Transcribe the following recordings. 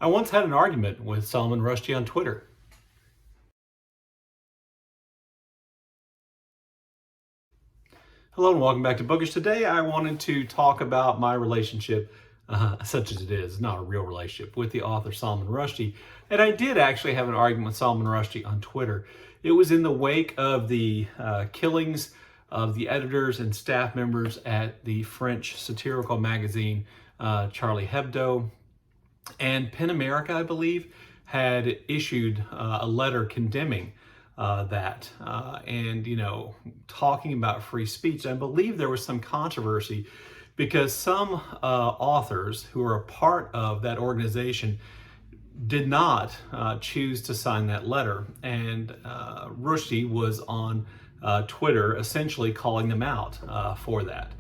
I once had an argument with Salman Rushdie on Twitter. Hello and welcome back to Bookish. Today I wanted to talk about my relationship, such as it is, not a real relationship, with the author Salman Rushdie. And I did actually have an argument with Salman Rushdie on Twitter. It was in the wake of the killings of the editors and staff members at the French satirical magazine Charlie Hebdo. And PEN America, I believe, had issued a letter condemning that and, talking about free speech. I believe there was some controversy because some authors who are a part of that organization did not choose to sign that letter. And Rushdie was on Twitter essentially calling them out for that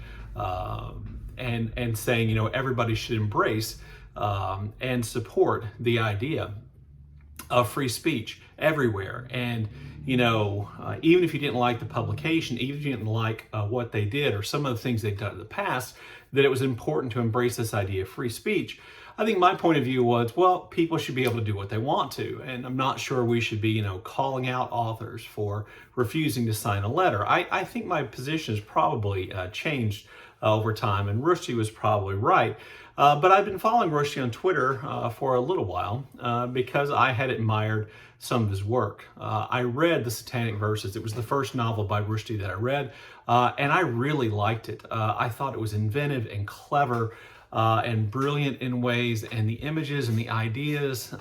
and saying, everybody should embrace and support the idea of free speech everywhere. And, even if you didn't like the publication, even if you didn't like what they did or some of the things they've done in the past, that it was important to embrace this idea of free speech. I think my point of view was, well, people should be able to do what they want to. And I'm not sure we should be, calling out authors for refusing to sign a letter. I think my position has probably changed over time, and Rushdie was probably right. But I've been following Rushdie on Twitter for a little while because I had admired some of his work. I read The Satanic Verses. It was the first novel by Rushdie that I read, and I really liked it. I thought it was inventive and clever and brilliant in ways, and the images and the ideas,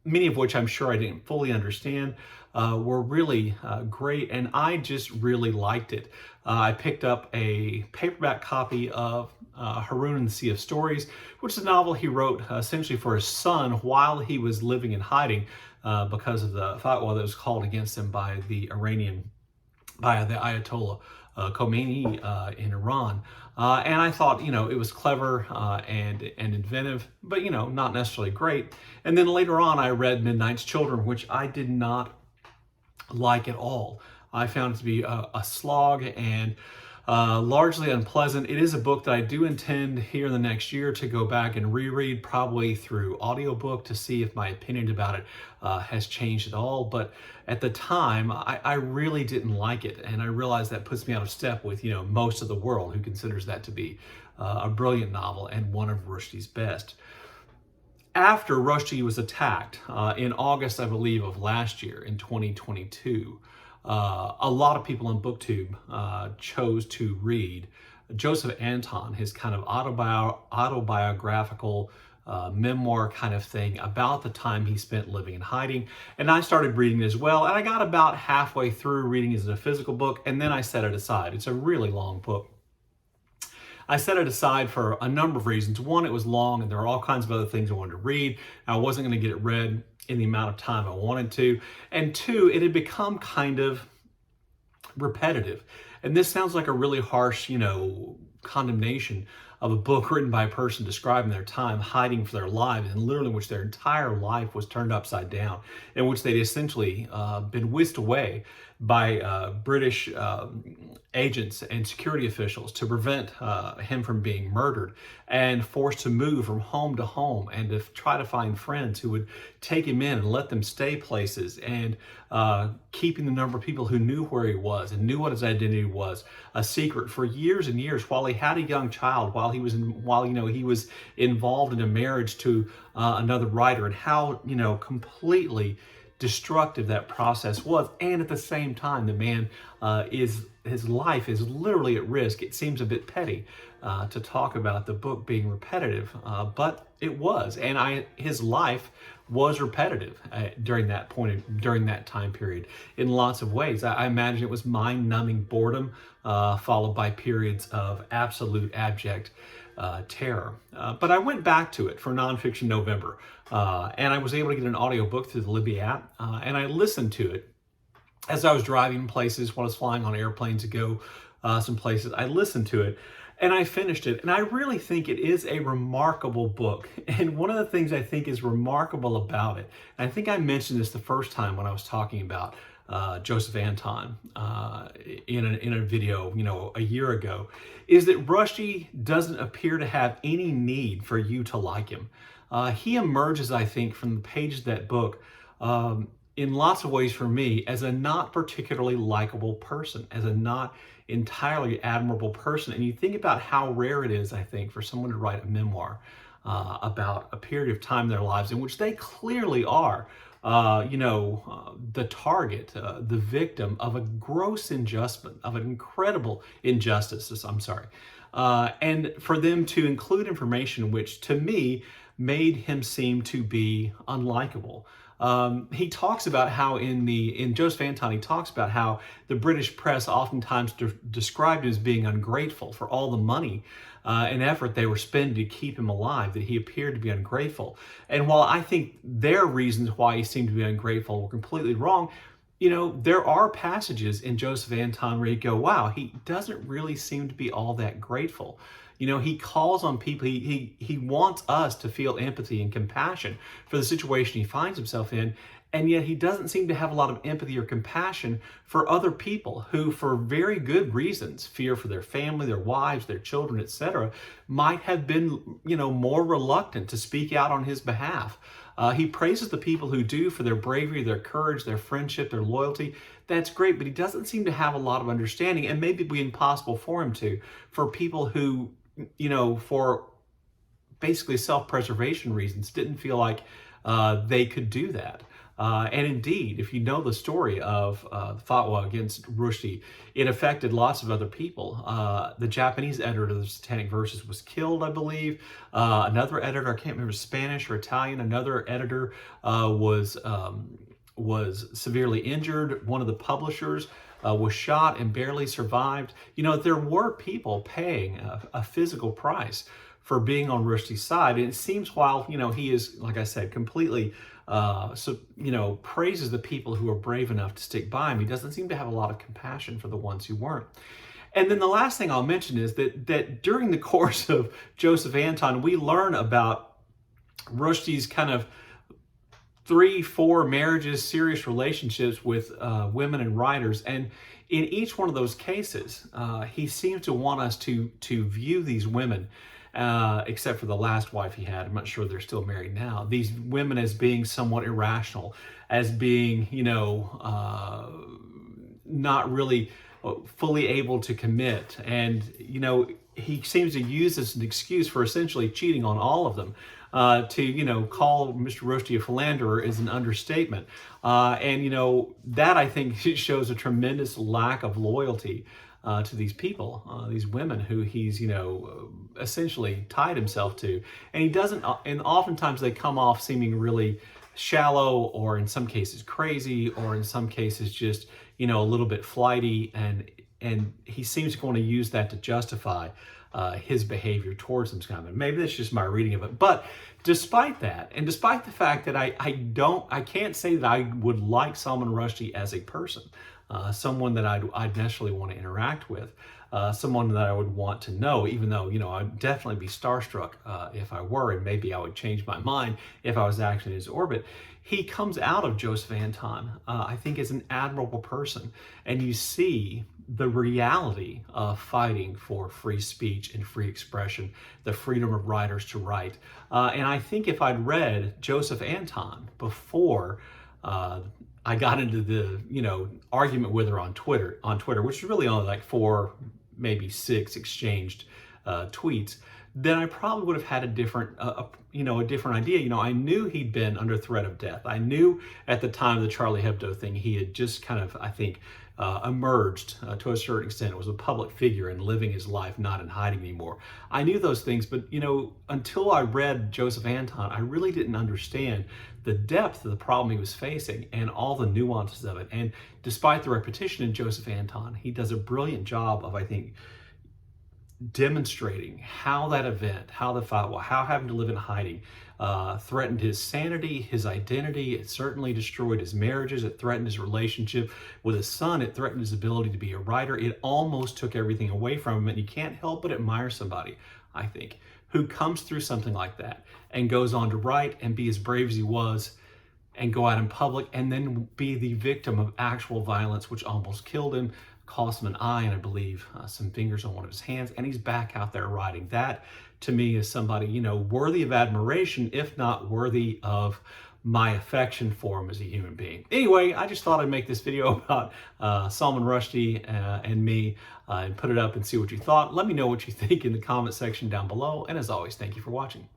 many of which I'm sure I didn't fully understand, were really great, and I just really liked it. I picked up a paperback copy of Haroun and the Sea of Stories, which is a novel he wrote essentially for his son while he was living in hiding because of the fatwa that was called against him by the Ayatollah Khomeini in Iran. And I thought, it was clever and inventive, but, not necessarily great. And then later on, I read Midnight's Children, which I did not like at all. I found it to be a slog and largely unpleasant. It is a book that I do intend here in the next year to go back and reread, probably through audiobook, to see if my opinion about it has changed at all. But at the time, I really didn't like it. And I realize that puts me out of step with, most of the world who considers that to be a brilliant novel and one of Rushdie's best. After Rushdie was attacked in August, I believe, of last year, in 2022, a lot of on BookTube chose to read Joseph Anton, his kind of autobiographical memoir kind of thing about the time he spent living in hiding. And I started reading it as well, and I got about halfway through reading it as a physical book, and then I set it aside. It's a really long book. I set it aside for a number of reasons. One, it was long, and there were all kinds of other things I wanted to read. I wasn't going to get it read in the amount of time I wanted to. And two, it had become kind of repetitive. And this sounds like a really harsh, condemnation of a book written by a person describing their time hiding for their lives, and literally in which their entire life was turned upside down, in which they'd essentially been whisked away by British agents and security officials to prevent him from being murdered, and forced to move from home to home and to try to find friends who would take him in and let them stay places, and keeping the number of people who knew where he was and knew what his identity was a secret for years and years, while he had a young child, while he was involved in a marriage to another writer, and how completely destructive that process was. And at the same time, the man his life is literally at risk. It seems a bit petty to talk about the book being repetitive, but it was, and his life was repetitive during that time period in lots of ways. I imagine it was mind-numbing boredom followed by periods of absolute abject terror. But I went back to it for Nonfiction November, and I was able to get an audiobook through the Libby app, and I listened to it as I was driving places, when I was flying on airplanes to go some places. I listened to it, and I finished it, and I really think it is a remarkable book. And one of the things I think is remarkable about it, and I think I mentioned this the first time when I was talking about Joseph Anton in a video, a year ago, is that Rushdie doesn't appear to have any need for you to like him. He emerges, I think, from the pages of that book in lots of ways for me as a not particularly likable person, as a not entirely admirable person. And you think about how rare it is, I think, for someone to write a memoir about a period of time in their lives in which they clearly are, the target, the victim of a gross injustice, of an incredible injustice. I'm sorry. And for them to include information which, to me, made him seem to be unlikable. He talks about how in Joseph Anton, he talks about how the British press oftentimes described him as being ungrateful for all the money and effort they were spending to keep him alive, that he appeared to be ungrateful. And while I think their reasons why he seemed to be ungrateful were completely wrong, there are passages in Joseph Anton where you go, wow, he doesn't really seem to be all that grateful. He calls on people, he wants us to feel empathy and compassion for the situation he finds himself in, and yet he doesn't seem to have a lot of empathy or compassion for other people who, for very good reasons, fear for their family, their wives, their children, etc., might have been, more reluctant to speak out on his behalf. He praises the people who do for their bravery, their courage, their friendship, their loyalty. That's great, but he doesn't seem to have a lot of understanding, and maybe it'd be impossible for him to, for people who, for basically self-preservation reasons, didn't feel like they could do that. And indeed, if you know the story of the fatwa against Rushdie, it affected lots of other people. The Japanese editor of the Satanic Verses was killed, I believe. Another editor, I can't remember, Spanish or Italian, another editor was severely injured. One of the publishers was shot and barely survived. There were people paying a physical price for being on Rushdie's side. And it seems while, he is, like I said, completely, praises the people who are brave enough to stick by him, he doesn't seem to have a lot of compassion for the ones who weren't. And then the last thing I'll mention is that during the course of Joseph Anton, we learn about Rushdie's kind of 3-4 marriages, serious relationships with women and writers. And in each one of those cases, he seems to want us to view these women, except for the last wife he had, I'm not sure they're still married now, these women as being somewhat irrational, as being, not really fully able to commit. And, he seems to use this as an excuse for essentially cheating on all of them. To call Mr. Rushdie a philanderer is an understatement. And that, I think, shows a tremendous lack of loyalty to these people, these women who he's, essentially tied himself to. And he doesn't, and oftentimes they come off seeming really shallow, or in some cases crazy, or in some cases just, a little bit flighty. And he seems to want to use that to justify his behavior towards them. And maybe that's just my reading of it. But despite that, and despite the fact that I can't say that I would like Salman Rushdie as a person, someone that I'd necessarily want to interact with, someone that I would want to know, even though, I'd definitely be starstruck if I were, and maybe I would change my mind if I was actually in his orbit. He comes out of Joseph Anton, I think, as an admirable person. And you see the reality of fighting for free speech and free expression, the freedom of writers to write. And I think if I'd read Joseph Anton before I got into the, argument with her on Twitter, which is really only like 4, maybe 6 exchanged tweets, then I probably would have had a different idea. I knew he'd been under threat of death. I knew at the time of the Charlie Hebdo thing, he had just kind of, I think, emerged to a certain extent. It was a public figure and living his life, not in hiding anymore. I knew those things, but until I read Joseph Anton, I really didn't understand the depth of the problem he was facing and all the nuances of it. And despite the repetition in Joseph Anton, he does a brilliant job of, I think, demonstrating how that event, how the fatwa, how having to live in hiding threatened his sanity, his identity. It certainly destroyed his marriages. It threatened his relationship with his son. It threatened his ability to be a writer. It almost took everything away from him. And you can't help but admire somebody, I think, who comes through something like that and goes on to write and be as brave as he was and go out in public and then be the victim of actual violence, which almost killed him, cost him an eye and I believe some fingers on one of his hands, and he's back out there writing. That, to me as somebody, worthy of admiration, if not worthy of my affection for him as a human being. Anyway, I just thought I'd make this video about Salman Rushdie and me and put it up and see what you thought. Let me know what you think in the comment section down below. And as always, thank you for watching.